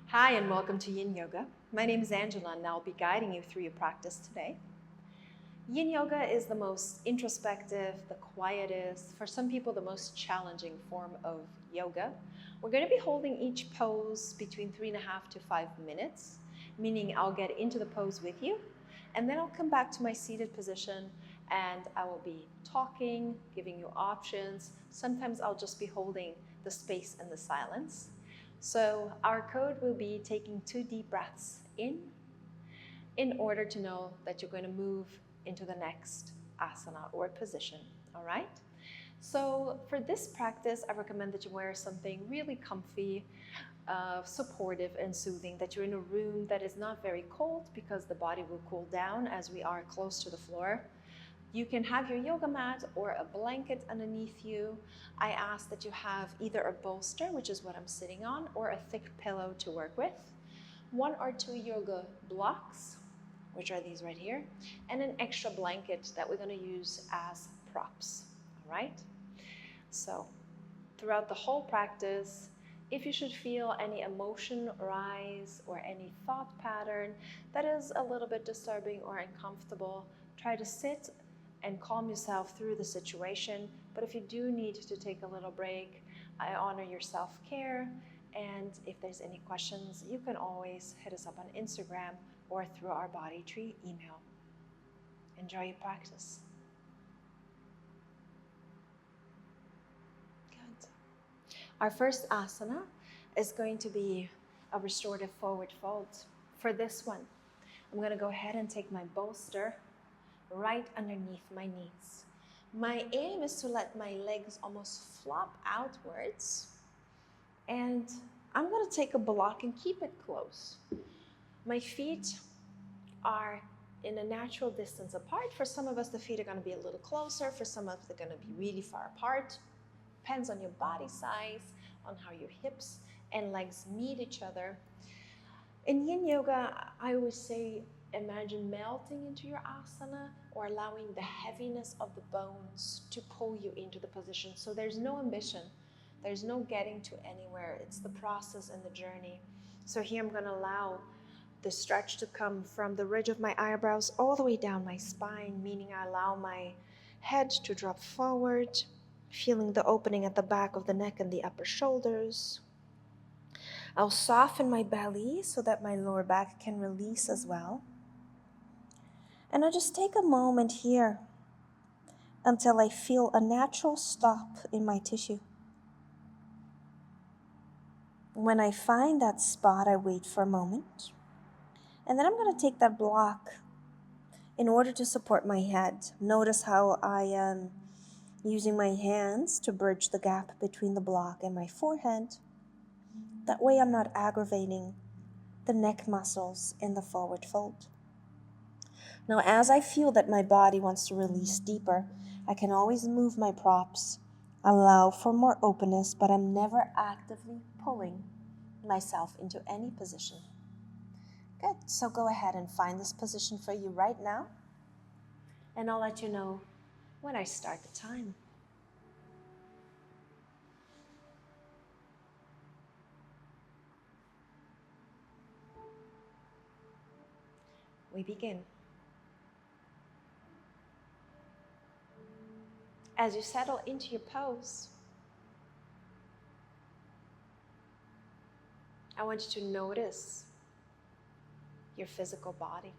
Hi and welcome to Yin Yoga. My name is Angela and I'll be guiding you through your practice today. Yin Yoga is the most introspective, the quietest, for some people the most challenging form of yoga. We're going to be holding each pose between 3.5 to 5 minutes, meaning I'll get into the pose with you and then I'll come back to my seated position and I will be talking, giving you options. Sometimes I'll just be holding the space and the silence. So our code will be taking 2 deep breaths in order to know that you're going to move into the next asana or position, all right? So for this practice, I recommend that you wear something really comfy, supportive and soothing, that you're in a room that is not very cold because the body will cool down as we are close to the floor. You can have your yoga mat or a blanket underneath you. I ask that you have either a bolster, which is what I'm sitting on, or a thick pillow to work with. 1 or 2 yoga blocks, which are these right here, and an extra blanket that we're going to use as props, all right? So throughout the whole practice, if you should feel any emotion rise or any thought pattern that is a little bit disturbing or uncomfortable, try to sit and calm yourself through the situation. But if you do need to take a little break, I honor your self-care. And if there's any questions, you can always hit us up on Instagram or through our Body Tree email. Enjoy your practice. Good. Our first asana is going to be a restorative forward fold. For this one, I'm going to go ahead and take my bolster right underneath my knees. My aim is to let my legs almost flop outwards, and I'm going to take a block and keep it close. My feet are in a natural distance apart. For some of us, the feet are going to be a little closer. For some of us, they're going to be really far apart. Depends on your body size, on how your hips and legs meet each other. In Yin Yoga, I always say, imagine melting into your asana or allowing the heaviness of the bones to pull you into the position. So there's no ambition. There's no getting to anywhere. It's the process and the journey. So here I'm going to allow the stretch to come from the ridge of my eyebrows all the way down my spine, meaning I allow my head to drop forward, feeling the opening at the back of the neck and the upper shoulders. I'll soften my belly so that my lower back can release as well. And I'll just take a moment here until I feel a natural stop in my tissue. When I find that spot, I wait for a moment. And then I'm going to take that block in order to support my head. Notice how I am using my hands to bridge the gap between the block and my forehead. That way I'm not aggravating the neck muscles in the forward fold. Now, as I feel that my body wants to release deeper, I can always move my props, allow for more openness, but I'm never actively pulling myself into any position. Good, so go ahead and find this position for you right now, and I'll let you know when I start the time. We begin. As you settle into your pose, I want you to notice your physical body.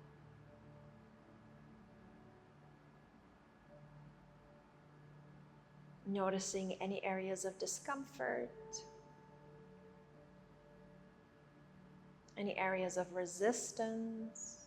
Noticing any areas of discomfort, any areas of resistance.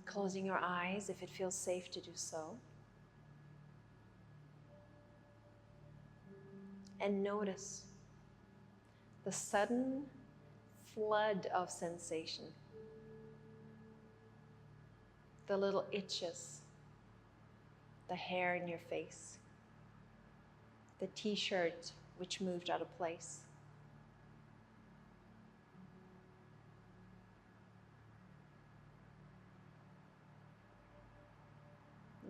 Closing your eyes if it feels safe to do so. And notice the sudden flood of sensation. The little itches, the hair in your face, the t-shirt which moved out of place.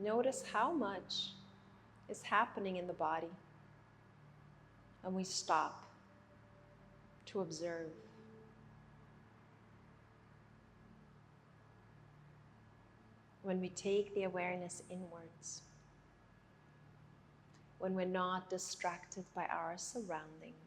Notice how much is happening in the body when we stop to observe. When we take the awareness inwards. When we're not distracted by our surroundings.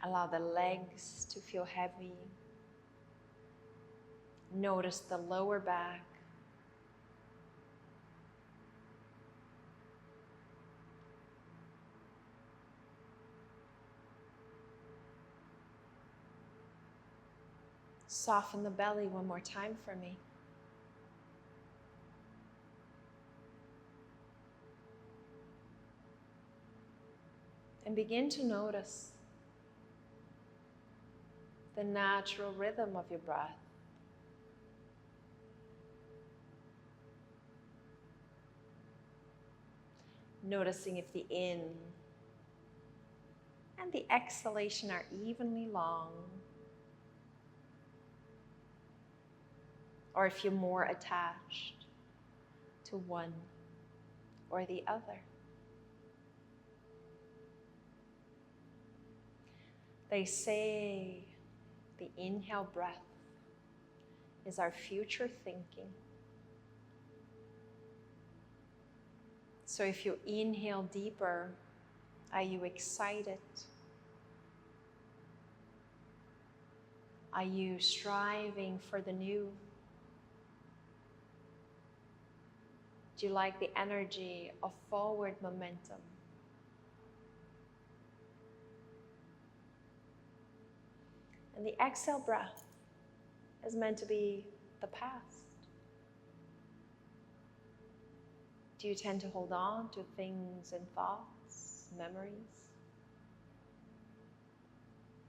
Allow the legs to feel heavy. Notice the lower back. Soften the belly one more time for me. And begin to notice the natural rhythm of your breath. Noticing if the in and the exhalation are evenly long, or if you're more attached to one or the other. They say the inhale breath is our future thinking. So if you inhale deeper, are you excited? Are you striving for the new? Do you like the energy of forward momentum? And the exhale breath is meant to be the past. Do you tend to hold on to things and thoughts, memories?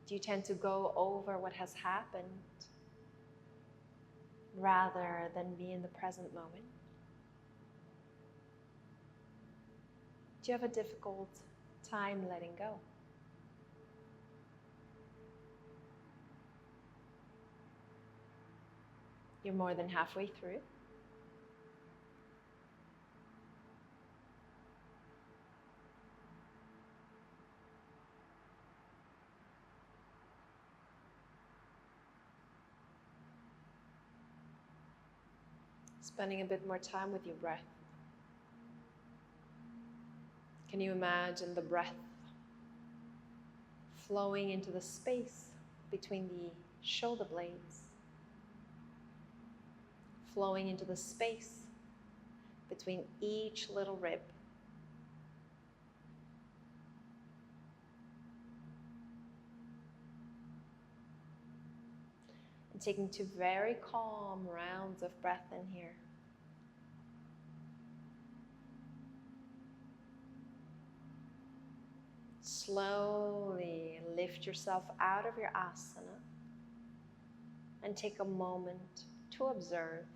Do you tend to go over what has happened rather than be in the present moment? Do you have a difficult time letting go? You're more than halfway through. Spending a bit more time with your breath. Can you imagine the breath flowing into the space between the shoulder blades? Flowing into the space between each little rib. And taking 2 very calm rounds of breath in here. Slowly lift yourself out of your asana and take a moment to observe.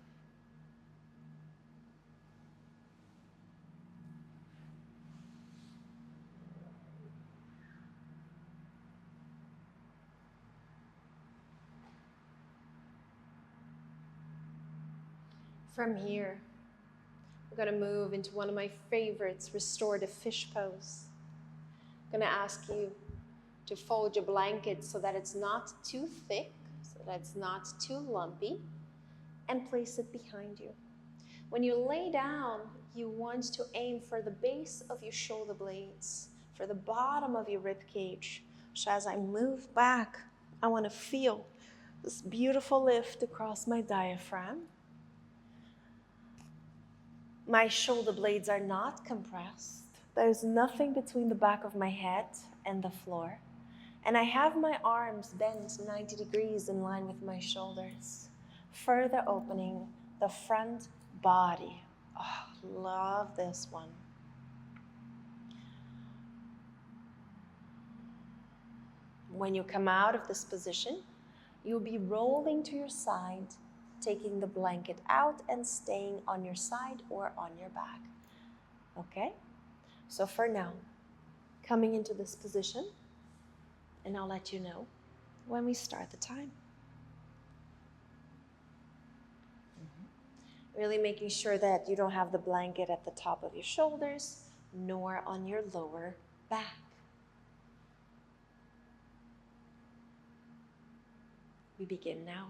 From here, we're going to move into one of my favorites, restorative fish pose. I'm going to ask you to fold your blanket so that it's not too thick, so that it's not too lumpy, and place it behind you. When you lay down, you want to aim for the base of your shoulder blades, for the bottom of your rib cage. So as I move back, I want to feel this beautiful lift across my diaphragm. My shoulder blades are not compressed. There's nothing between the back of my head and the floor. And I have my arms bent 90 degrees in line with my shoulders, further opening the front body. Oh, love this one. When you come out of this position, you'll be rolling to your side, taking the blanket out and staying on your side or on your back. Okay? So for now, coming into this position, and I'll let you know when we start the time. Really making sure that you don't have the blanket at the top of your shoulders, nor on your lower back. We begin now.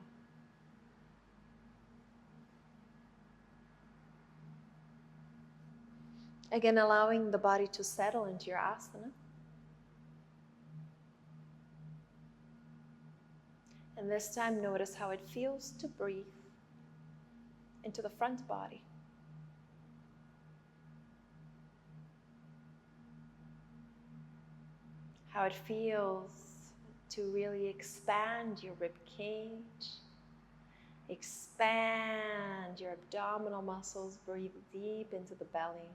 Again, allowing the body to settle into your asana. And this time, notice how it feels to breathe into the front body. How it feels to really expand your rib cage. Expand your abdominal muscles. Breathe deep into the belly.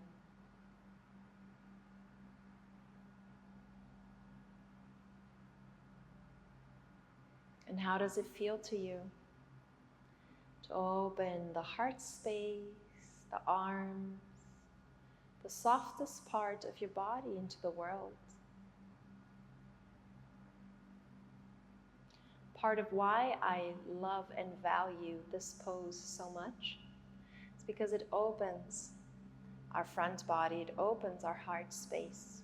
And how does it feel to you to open the heart space, the arms, the softest part of your body into the world? Part of why I love and value this pose so much is because it opens our front body, it opens our heart space.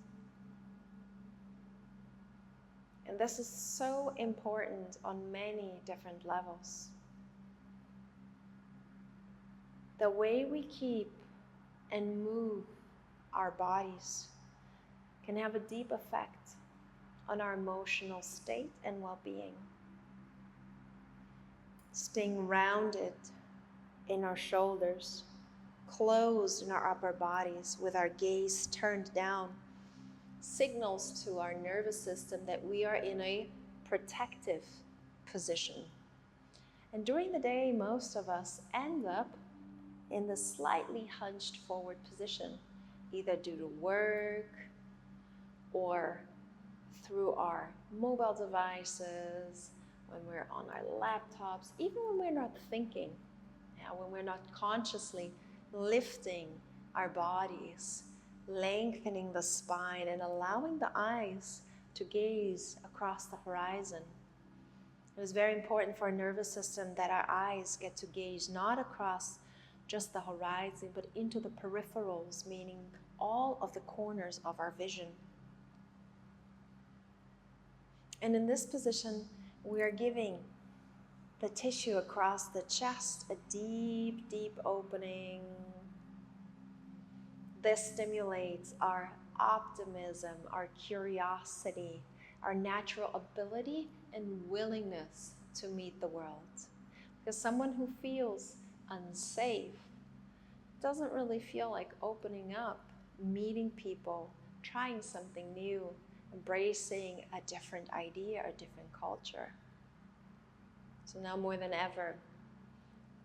And this is so important on many different levels. The way we keep and move our bodies can have a deep effect on our emotional state and well-being. Staying rounded in our shoulders, closed in our upper bodies with our gaze turned down, signals to our nervous system that we are in a protective position. And during the day, most of us end up in the slightly hunched forward position, either due to work or through our mobile devices, when we're on our laptops, even when we're not thinking, when we're not consciously lifting our bodies, lengthening the spine and allowing the eyes to gaze across the horizon. It is very important for our nervous system that our eyes get to gaze not across just the horizon, but into the peripherals, meaning all of the corners of our vision. And in this position, we are giving the tissue across the chest a deep, deep opening. This stimulates our optimism, our curiosity, our natural ability and willingness to meet the world. Because someone who feels unsafe doesn't really feel like opening up, meeting people, trying something new, embracing a different idea, a different culture. So now more than ever,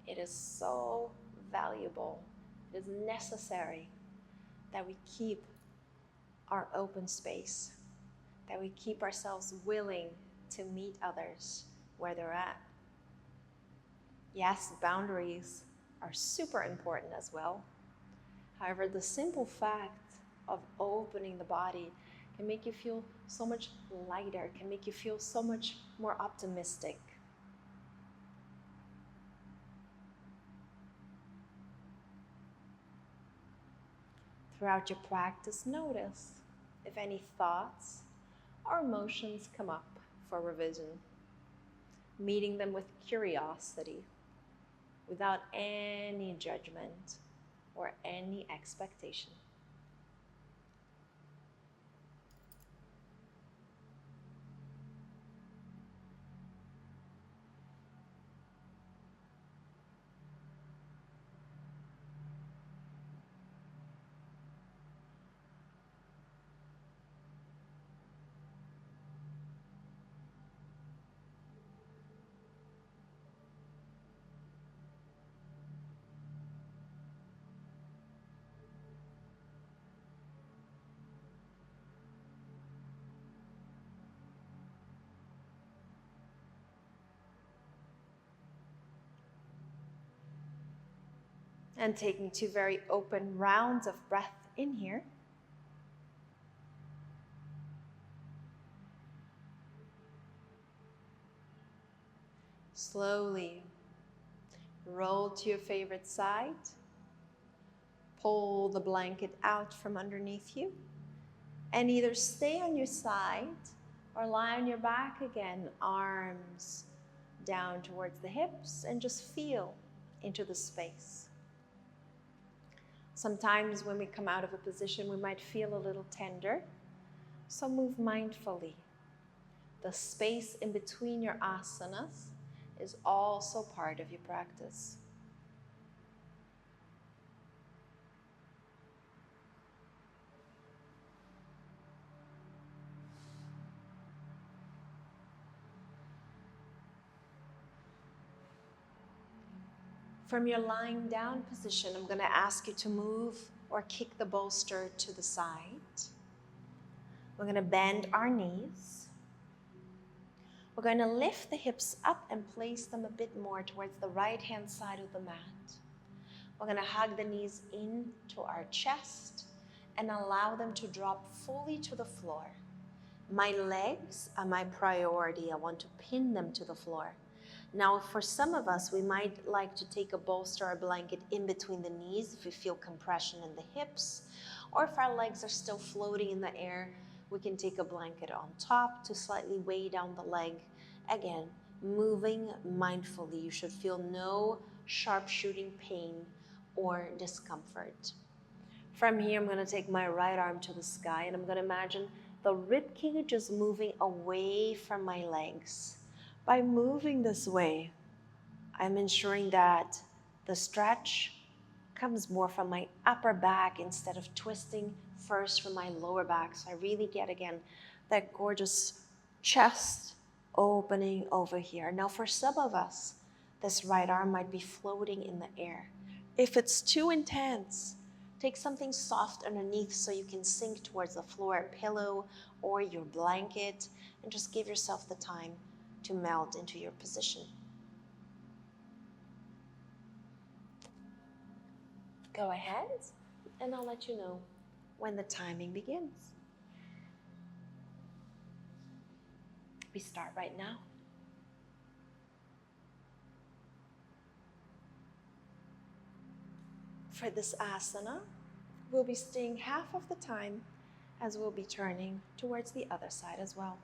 it is so valuable, it is necessary that we keep our open space, that we keep ourselves willing to meet others where they're at. Yes, boundaries are super important as well. However, the simple fact of opening the body can make you feel so much lighter, can make you feel so much more optimistic. Throughout your practice, notice if any thoughts or emotions come up for revision, meeting them with curiosity, without any judgment or any expectation. And taking 2 very open rounds of breath in here. slowly roll to your favorite side. Pull the blanket out from underneath you and either stay on your side or lie on your back again, arms down towards the hips, and just feel into the space. Sometimes when we come out of a position, we might feel a little tender, so move mindfully. The space in between your asanas is also part of your practice. From your lying down position, I'm going to ask you to move or kick the bolster to the side. We're going to bend our knees. We're going to lift the hips up and place them a bit more towards the right-hand side of the mat. We're going to hug the knees into our chest and allow them to drop fully to the floor. My legs are my priority. I want to pin them to the floor. Now, for some of us, we might like to take a bolster or blanket in between the knees if we feel compression in the hips, or if our legs are still floating in the air, we can take a blanket on top to slightly weigh down the leg. Again, moving mindfully. You should feel no sharp shooting pain or discomfort. From here, I'm going to take my right arm to the sky, and I'm going to imagine the rib cage is moving away from my legs. By moving this way, I'm ensuring that the stretch comes more from my upper back instead of twisting first from my lower back. So I really get, again, that gorgeous chest opening over here. Now, for some of us, this right arm might be floating in the air. If it's too intense, take something soft underneath so you can sink towards the floor, a pillow or your blanket, and just give yourself the time to melt into your position. Go ahead, and I'll let you know when the timing begins. We start right now. For this asana, we'll be staying half of the time as we'll be turning towards the other side as well.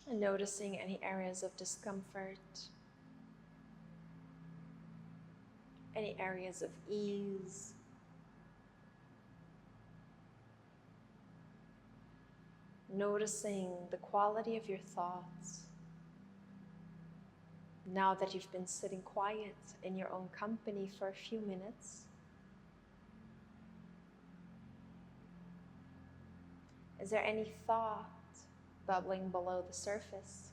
And noticing any areas of discomfort, any areas of ease. Noticing the quality of your thoughts. Now that you've been sitting quiet in your own company for a few minutes, is there any thought bubbling below the surface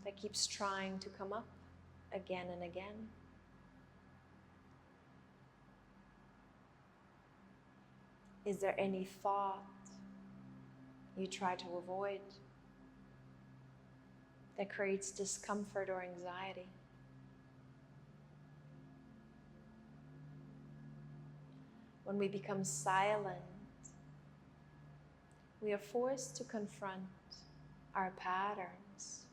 that keeps trying to come up again and again? Is there any thought you try to avoid that creates discomfort or anxiety? When we become silent, we are forced to confront our patterns.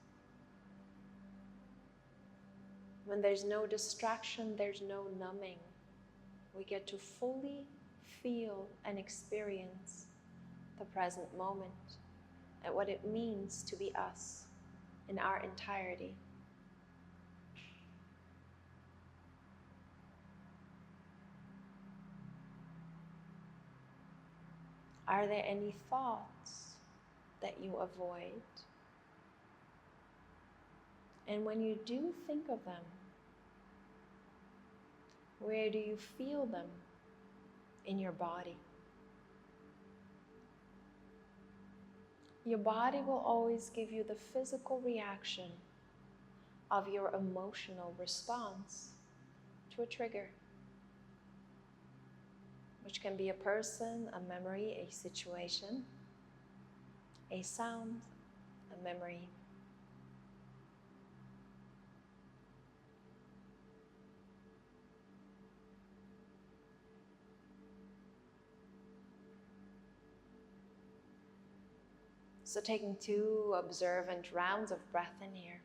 When there's no distraction, there's no numbing. We get to fully feel and experience the present moment and what it means to be us in our entirety. Are there any thoughts that you avoid? And when you do think of them, where do you feel them in your body? Your body will always give you the physical reaction of your emotional response to a trigger, which can be a person, a memory, a situation, a sound, a memory. So taking 2 observant rounds of breath in here.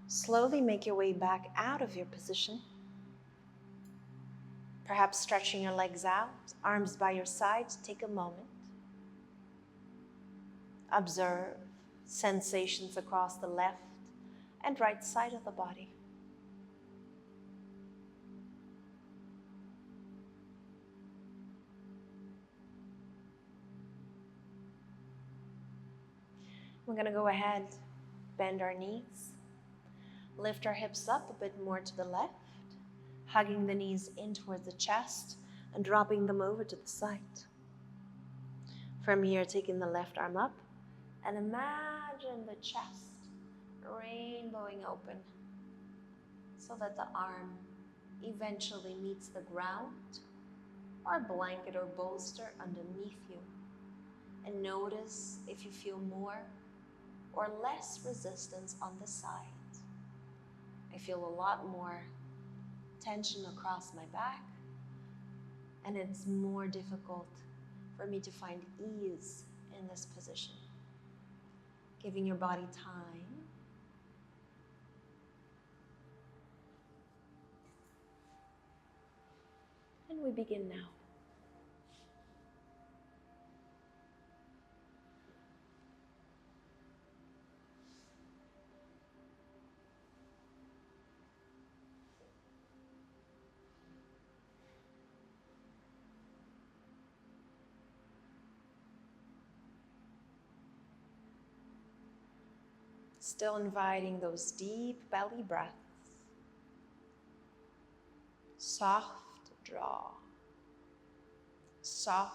Slowly make your way back out of your position. Perhaps stretching your legs out, arms by your sides. Take a moment. Observe sensations across the left and right side of the body. We're going to go ahead, bend our knees, lift our hips up a bit more to the left, hugging the knees in towards the chest and dropping them over to the side. From here, taking the left arm up and imagine the chest rainbowing open so that the arm eventually meets the ground or blanket or bolster underneath you. And notice if you feel more or less resistance on the side. I feel a lot more tension across my back, and it's more difficult for me to find ease in this position. Giving your body time. And we begin now. Still inviting those deep belly breaths. Soft jaw. Soft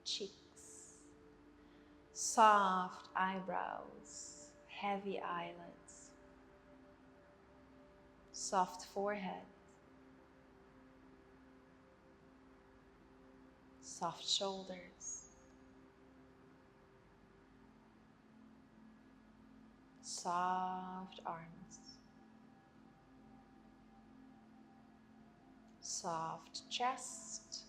cheeks. Soft eyebrows. Heavy eyelids. Soft forehead. Soft shoulders. Soft arms. Soft chest.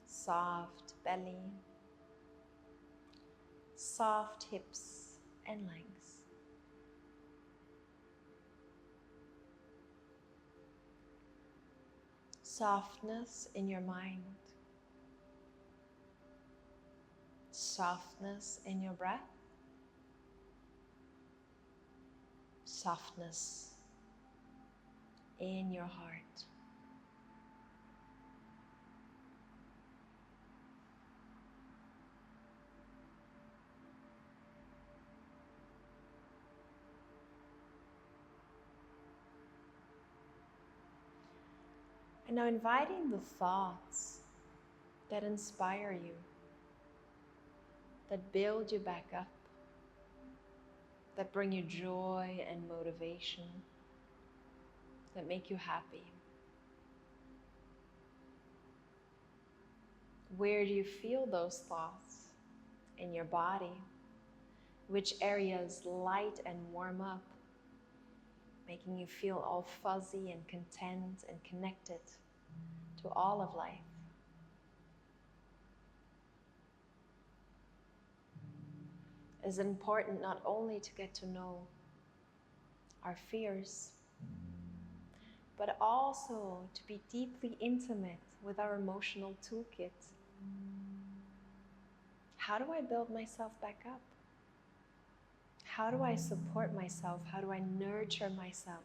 Soft belly. Soft hips and legs. Softness in your mind. Softness in your breath. Softness in your heart. And now inviting the thoughts that inspire you, that build you back up, that bring you joy and motivation, that make you happy. Where do you feel those thoughts in your body? Which areas light and warm up, making you feel all fuzzy and content and connected to all of life? It's important not only to get to know our fears, but also to be deeply intimate with our emotional toolkit. How do I build myself back up? How do I support myself? How do I nurture myself?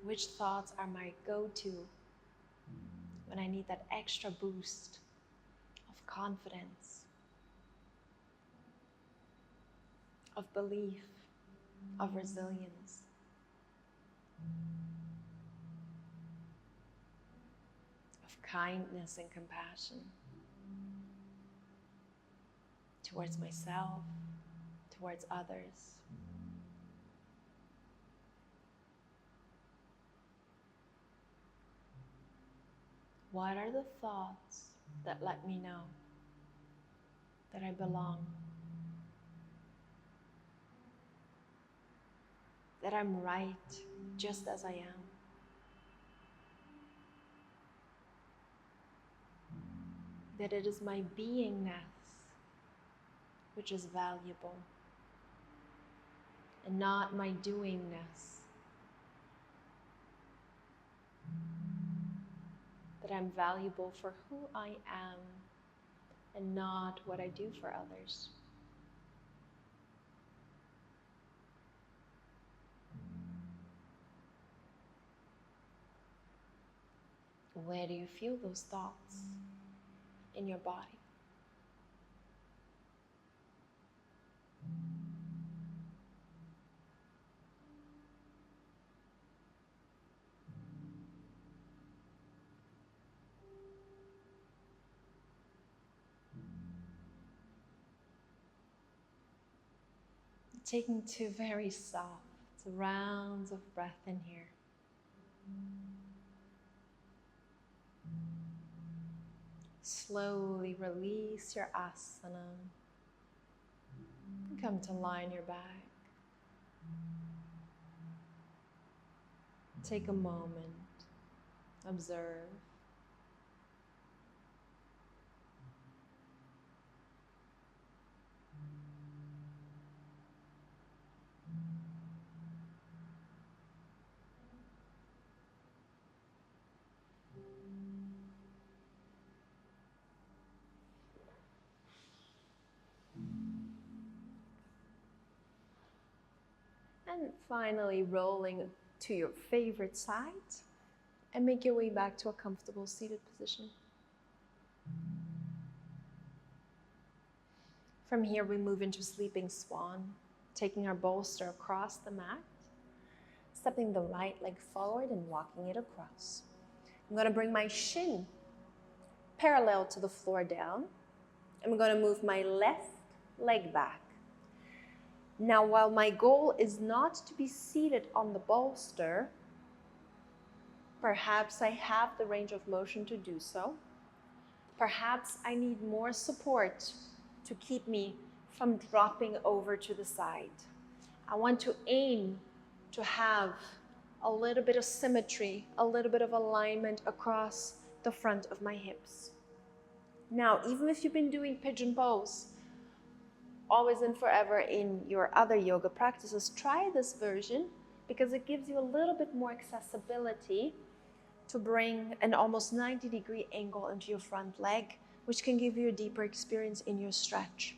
Which thoughts are my go-to when I need that extra boost of confidence, of belief, of resilience. Of kindness and compassion towards myself, towards others. What are the thoughts that let me know that I belong? That I'm right just as I am? That it is my beingness which is valuable and not my doingness. That I'm valuable for who I am and not what I do for others. Where do you feel those thoughts in your body? Taking 2 very soft rounds of breath in here. Slowly release your asana and come to lie on your back. Take a moment, observe. And finally rolling to your favorite side and make your way back to a comfortable seated position. From here we move into sleeping swan, taking our bolster across the mat, stepping the right leg forward and walking it across. I'm going to bring my shin parallel to the floor down. I'm going to move my left leg back. Now, while my goal is not to be seated on the bolster, perhaps I have the range of motion to do so. Perhaps I need more support to keep me from dropping over to the side. I want to aim to have a little bit of symmetry, a little bit of alignment across the front of my hips. Now, even if you've been doing pigeon pose, always and forever in your other yoga practices, try this version because it gives you a little bit more accessibility to bring an almost 90-degree angle into your front leg, which can give you a deeper experience in your stretch.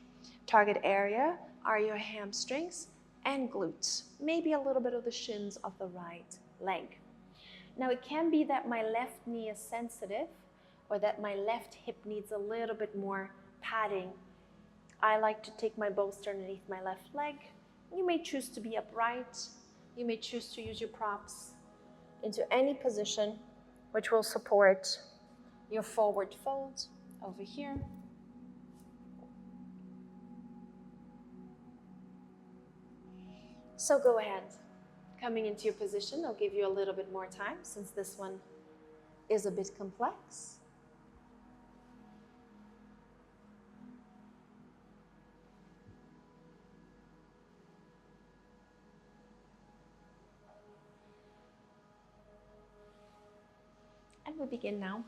Target area are your hamstrings and glutes, maybe a little bit of the shins of the right leg. Now it can be that my left knee is sensitive or that my left hip needs a little bit more padding. I like to take my bolster underneath my left leg. You may choose to be upright. You may choose to use your props into any position which will support your forward fold over here. So go ahead. Coming into your position, I'll give you a little bit more time since this one is a bit complex. And we begin now.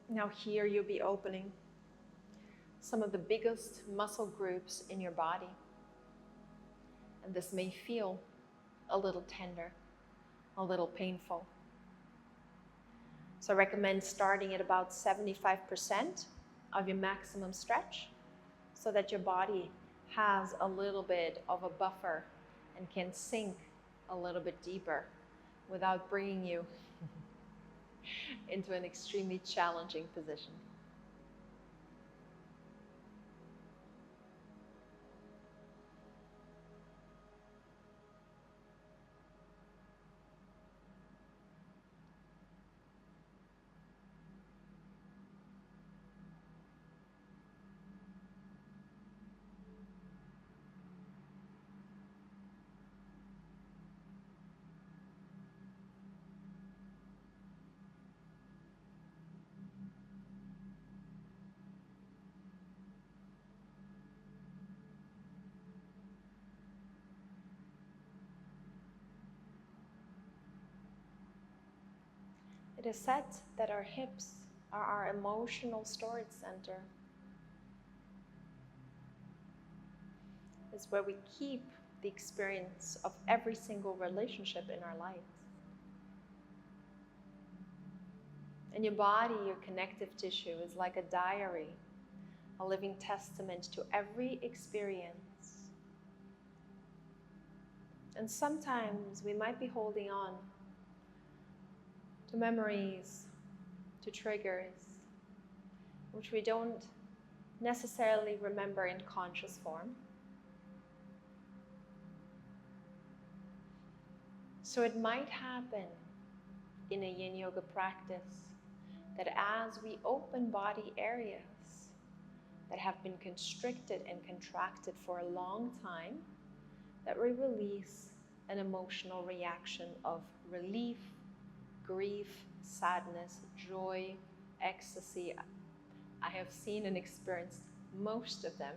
Now here you'll be opening some of the biggest muscle groups in your body. And this may feel a little tender, a little painful. So I recommend starting at about 75% of your maximum stretch so that your body has a little bit of a buffer and can sink a little bit deeper without bringing you into an extremely challenging position. It is said that our hips are our emotional storage center. It's where we keep the experience of every single relationship in our lives. And your body, your connective tissue, is like a diary, a living testament to every experience. And sometimes we might be holding on to memories, to triggers, which we don't necessarily remember in conscious form. So it might happen in a Yin Yoga practice that as we open body areas that have been constricted and contracted for a long time, that we release an emotional reaction of relief, grief, sadness, joy, ecstasy. I have seen and experienced most of them.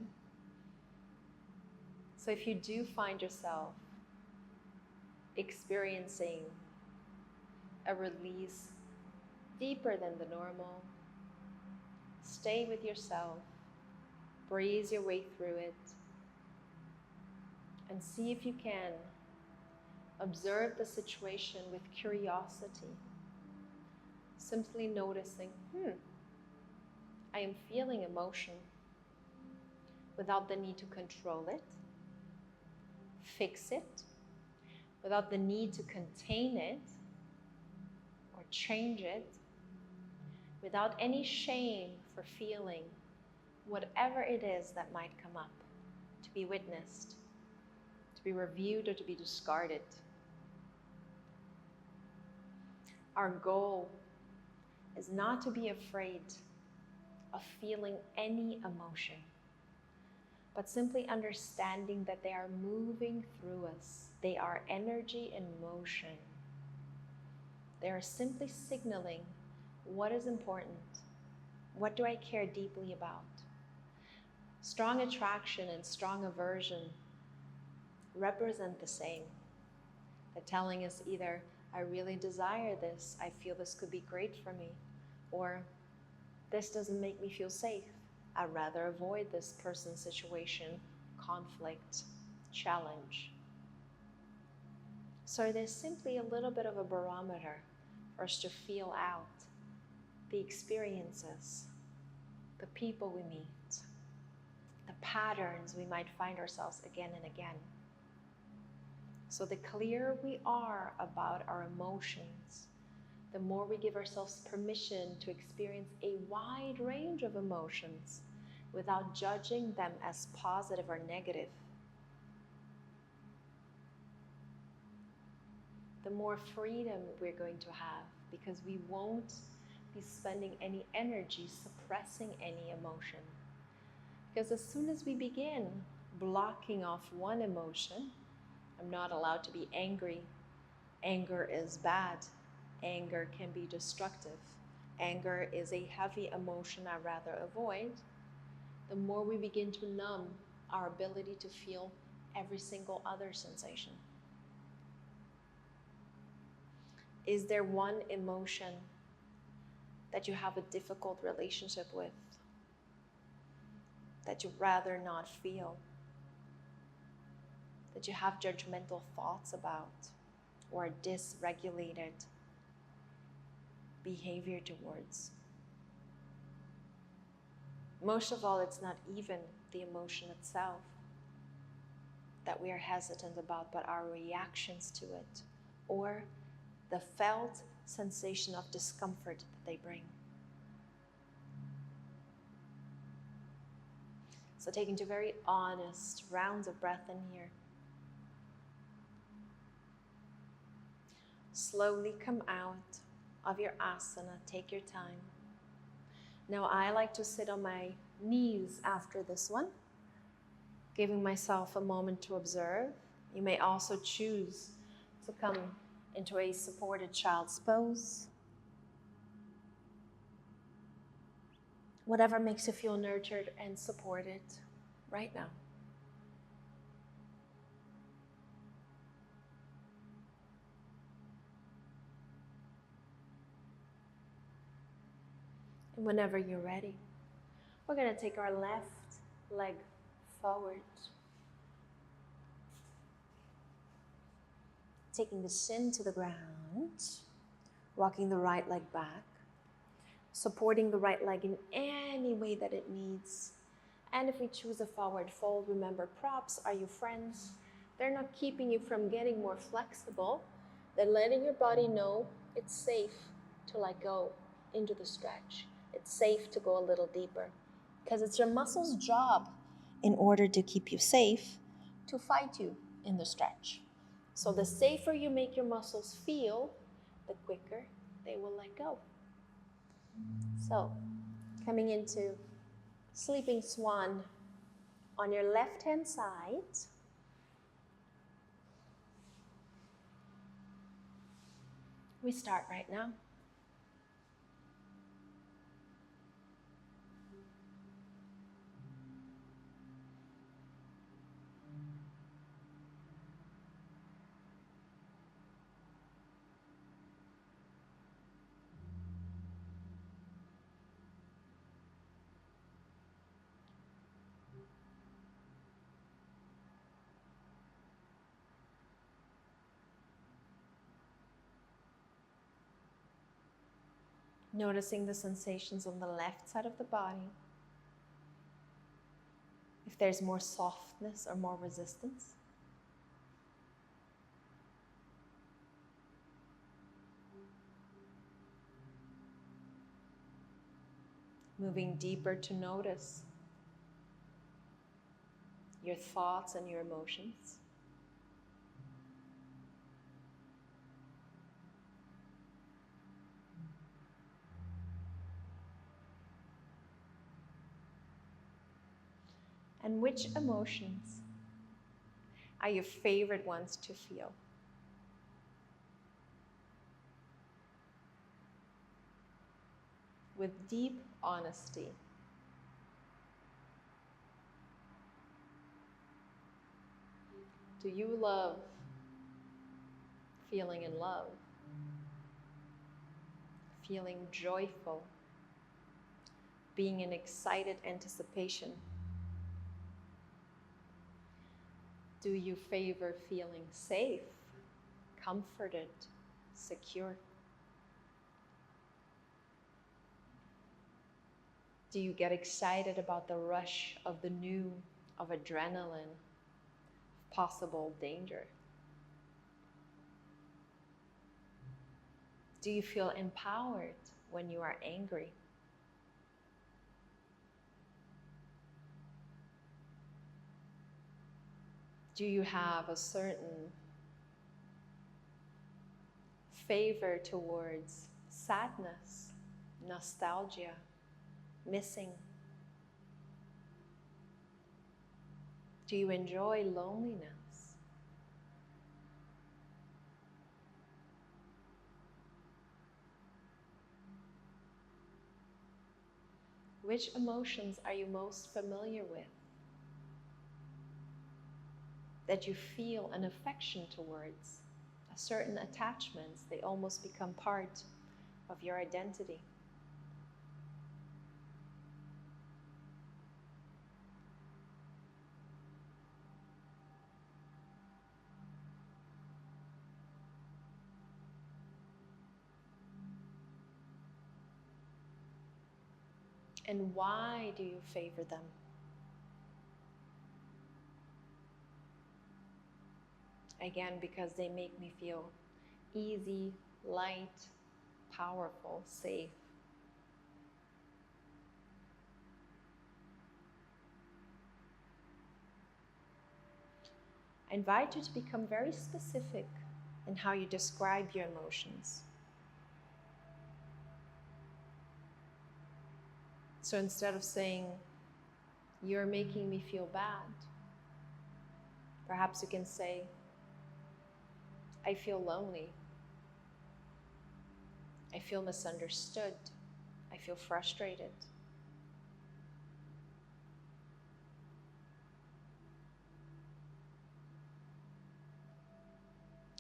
So if you do find yourself experiencing a release deeper than the normal, stay with yourself, breeze your way through it, and see if you can observe the situation with curiosity, simply noticing, I am feeling emotion, without the need to control it, fix it, without the need to contain it or change it, without any shame for feeling whatever it is that might come up, to be witnessed, to be reviewed, or to be discarded. Our goal is not to be afraid of feeling any emotion, but simply understanding that they are moving through us. They are energy in motion. They are simply signaling what is important. What do I care deeply about? Strong attraction and strong aversion represent the same. They're telling us either, I really desire this, I feel this could be great for me, or this doesn't make me feel safe. I'd rather avoid this person, situation, conflict, challenge. So there's simply a little bit of a barometer for us to feel out the experiences, the people we meet, the patterns we might find ourselves again and again. So the clearer we are about our emotions, the more we give ourselves permission to experience a wide range of emotions without judging them as positive or negative, the more freedom we're going to have, because we won't be spending any energy suppressing any emotion. Because as soon as we begin blocking off one emotion, I'm not allowed to be angry. Anger is bad. Anger can be destructive. Anger is a heavy emotion I'd rather avoid. The more we begin to numb our ability to feel every single other sensation. Is there one emotion that you have a difficult relationship with, that you'd rather not feel, that you have judgmental thoughts about, or are dysregulated? behavior towards. Most of all, it's not even the emotion itself that we are hesitant about, but our reactions to it, or the felt sensation of discomfort that they bring. So taking 2 very honest rounds of breath in here. Slowly come out of your asana, take your time. Now I like to sit on my knees after this one, giving myself a moment to observe. You may also choose to come into a supported child's pose. Whatever makes you feel nurtured and supported right now. And whenever you're ready, we're going to take our left leg forward, taking the shin to the ground, walking the right leg back, supporting the right leg in any way that it needs. And if we choose a forward fold, remember, props are your friends. They're not keeping you from getting more flexible. They're letting your body know it's safe to let go into the stretch. It's safe to go a little deeper, because it's your muscles' job, in order to keep you safe, to fight you in the stretch. So the safer you make your muscles feel, the quicker they will let go. So, coming into sleeping swan on your left-hand side. We start right now. Noticing the sensations on the left side of the body. If there's more softness or more resistance. Moving deeper to notice your thoughts and your emotions. And which emotions are your favorite ones to feel? With deep honesty. Do you love feeling in love? Feeling joyful? Being in excited anticipation? Do you favor feeling safe, comforted, secure? Do you get excited about the rush of the new, of adrenaline, possible danger? Do you feel empowered when you are angry? Do you have a certain favor towards sadness, nostalgia, missing? Do you enjoy loneliness? Which emotions are you most familiar with, that you feel an affection towards, a certain attachments? They almost become part of your identity. And why do you favor them? Again, because they make me feel easy, light, powerful, safe. I invite you to become very specific in how you describe your emotions. So instead of saying, "You're making me feel bad," perhaps you can say, "I feel lonely. I feel misunderstood. I feel frustrated."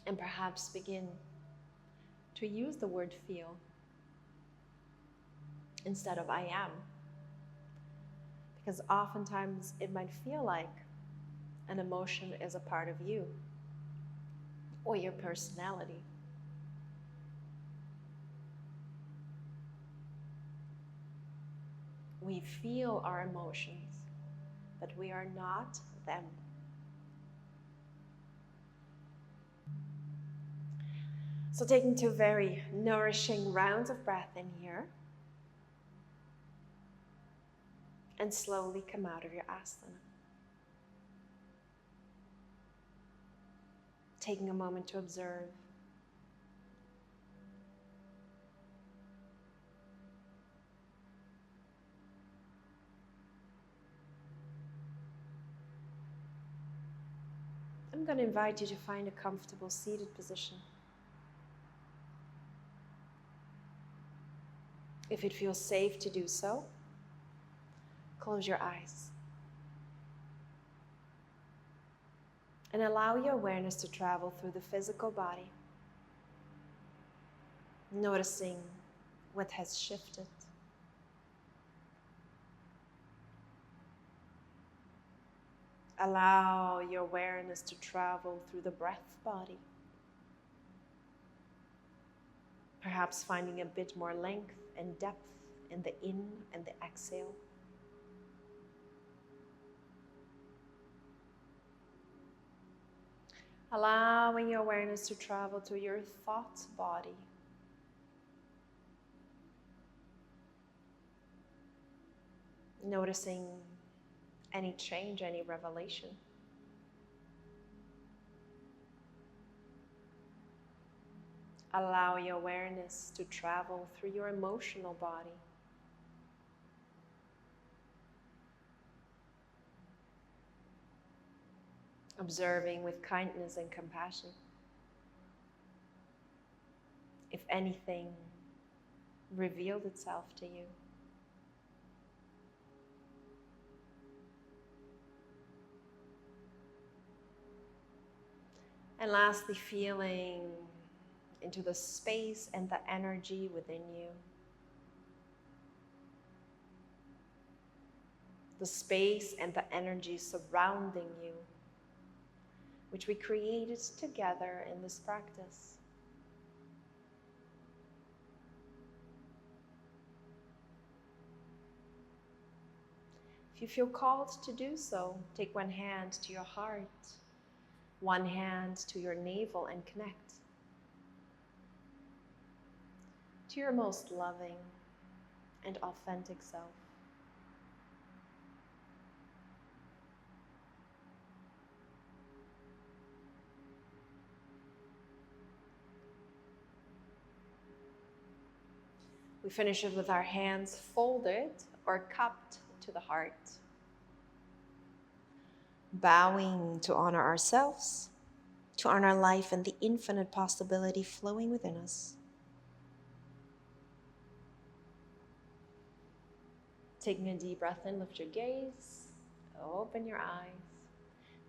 And perhaps begin to use the word feel instead of "I am." Because oftentimes it might feel like an emotion is a part of you or your personality. We feel our emotions, but we are not them. So taking 2 very nourishing rounds of breath in here, and slowly come out of your asana. Taking a moment to observe. I'm going to invite you to find a comfortable seated position. If it feels safe to do so, close your eyes. And allow your awareness to travel through the physical body, noticing what has shifted. Allow your awareness to travel through the breath body, perhaps finding a bit more length and depth in the in and the exhale. Allowing your awareness to travel to your thought body. Noticing any change, any revelation. Allow your awareness to travel through your emotional body. Observing with kindness and compassion if anything revealed itself to you. And lastly, feeling into the space and the energy within you. The space and the energy surrounding you, which we created together in this practice. If you feel called to do so, take one hand to your heart, one hand to your navel, and connect to your most loving and authentic self. We finish it with our hands folded or cupped to the heart, bowing to honor ourselves, to honor life and the infinite possibility flowing within us. Taking a deep breath in, lift your gaze, open your eyes.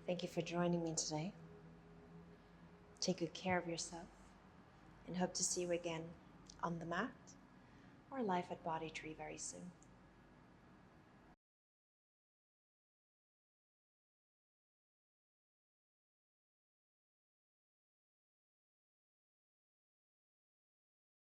Thank you for joining me today. Take good care of yourself and hope to see you again on the mat or live at Body Tree very soon.